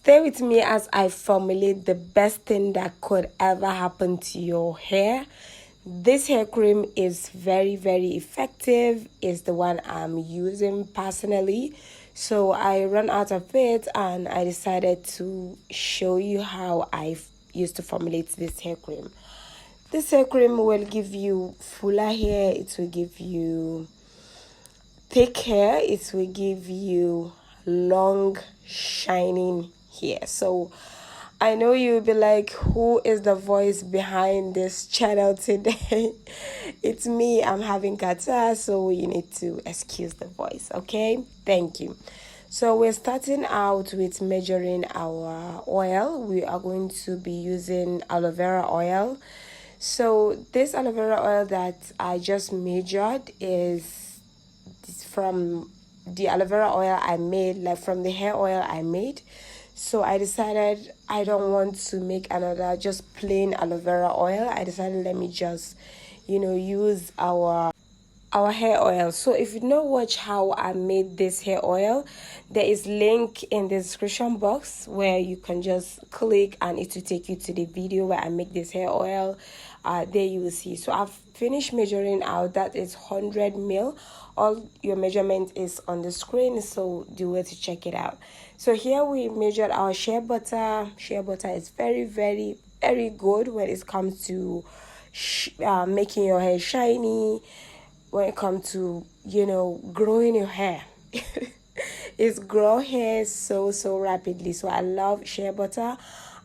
Stay with me as I formulate the best thing that could ever happen to your hair. This hair cream is very, very effective. It's the one I'm using personally. So I ran out of it and I decided to show you how I used to formulate this hair cream. This hair cream will give you fuller hair. It will give you thick hair. It will give you long, shining hair. So I know you'll be like, who is the voice behind this channel today? It's me. I'm having catarrh, so you need to excuse the voice, okay? Thank you. So we're starting out with measuring our oil. We are going to be using aloe vera oil. So this aloe vera oil that I just measured is from the aloe vera oil I made, like from the hair oil I made. So I decided I don't want to make another just plain aloe vera oil. I decided let me just, use our hair oil. So if you don't watch how I made this hair oil, there is link in the description box where you can just click and it will take you to the video where I make this hair oil. There you will see. So I've finished measuring out. That is 100 ml. All your measurement is on the screen, so do it to check it out. So here we measured our shea butter. Shea butter is very, very, very good when it comes to making your hair shiny. When it comes to, growing your hair. It's grow hair so rapidly. So I love shea butter.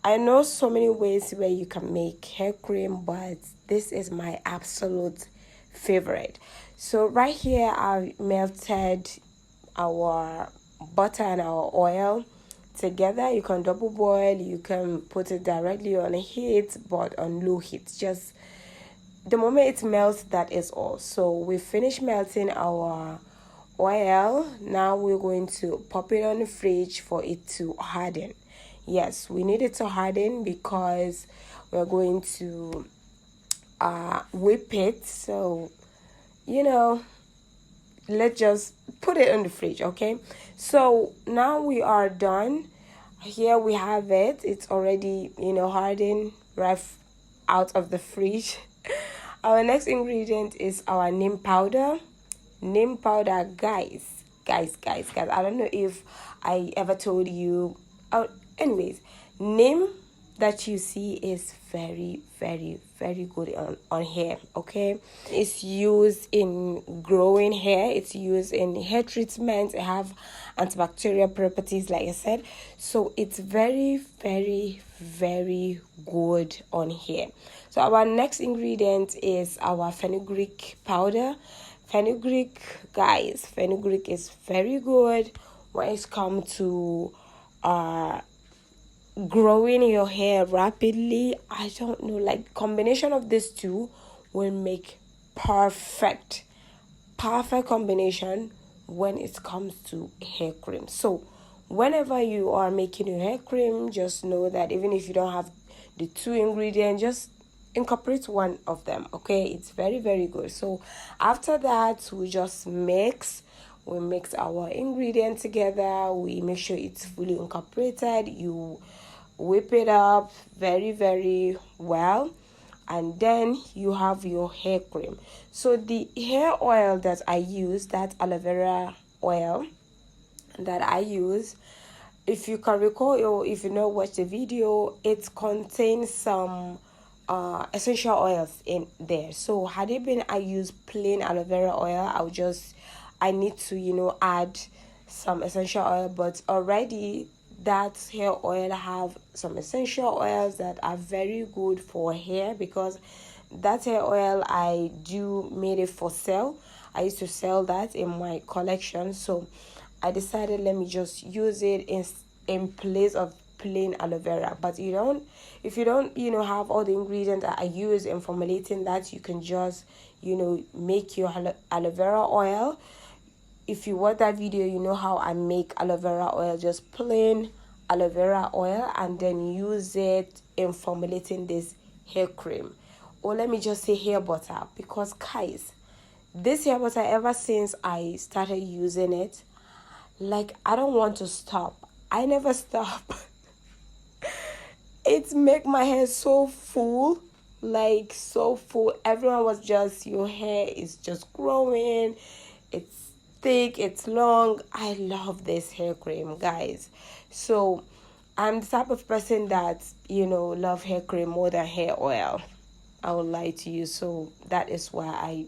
I know so many ways where you can make hair cream, but this is my absolute favorite. So right here I melted our butter and our oil together. You can double boil, you can put it directly on a heat, but on low heat. Just the moment it melts, that is all. So we finished melting our oil. Now we're going to pop it on the fridge for it to harden. Yes, we need it to harden because we're going to whip it. So let's just put it in the fridge, okay? So now we are done. Here we have it. It's already hardened right out of the fridge. Our next ingredient is our neem powder. Neem powder, guys. I don't know if I ever told you. Anyways, neem that you see is very, very, very good on hair, okay? It's used in growing hair. It's used in hair treatment. It have antibacterial properties, like I said. So it's very, very, very good on hair. So our next ingredient is our fenugreek powder. Fenugreek, guys, fenugreek is very good when it comes to growing your hair rapidly. I don't know, like combination of these two will make perfect combination when it comes to hair cream. So whenever you are making your hair cream, just know that even if you don't have the two ingredients, just incorporate one of them, okay? It's very, very good. So after that, we just mix our ingredients together. We make sure it's fully incorporated. You whip it up very, very well, and then you have your hair cream. So the hair oil that I use, that aloe vera oil that I use, if you can recall, or if you know, watch the video, it contains some essential oils in there. So had it been I use plain aloe vera oil, I need to add some essential oil, but already that hair oil have some essential oils that are very good for hair, because that hair oil I made it for sale. I used to sell that in my collection, so I decided let me just use it in place of plain aloe vera. But if you don't have all the ingredients that I use in formulating that, you can just make your aloe vera oil. If you watch that video, you know how I make aloe vera oil, just plain aloe vera oil, and then use it in formulating this hair cream, or let me just say hair butter, because guys, this hair butter, ever since I started using it, like I don't want to stop. I never stop. it make my hair so full, like so full. Everyone was just, your hair is just growing, it's thick, it's long. I love this hair cream, guys. So I'm the type of person that, love hair cream more than hair oil. I will lie to you. So that is why I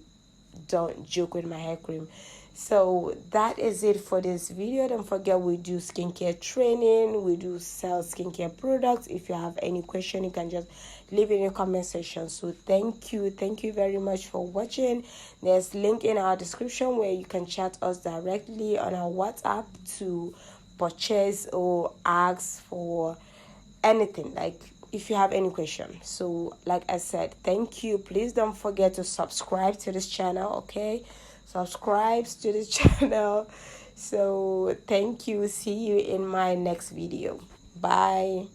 don't joke with my hair cream. So that is it for this video. Don't forget, we do skincare training, we do sell skincare products. If you have any question, you can just leave it in the comment section. So thank you very much for watching. There's link in our description where you can chat us directly on our WhatsApp to purchase or ask for anything, like if you have any question. So like I said, thank you. Please don't forget to subscribe to this channel. Okay, subscribe to this channel. So thank you. See you in my next video. Bye.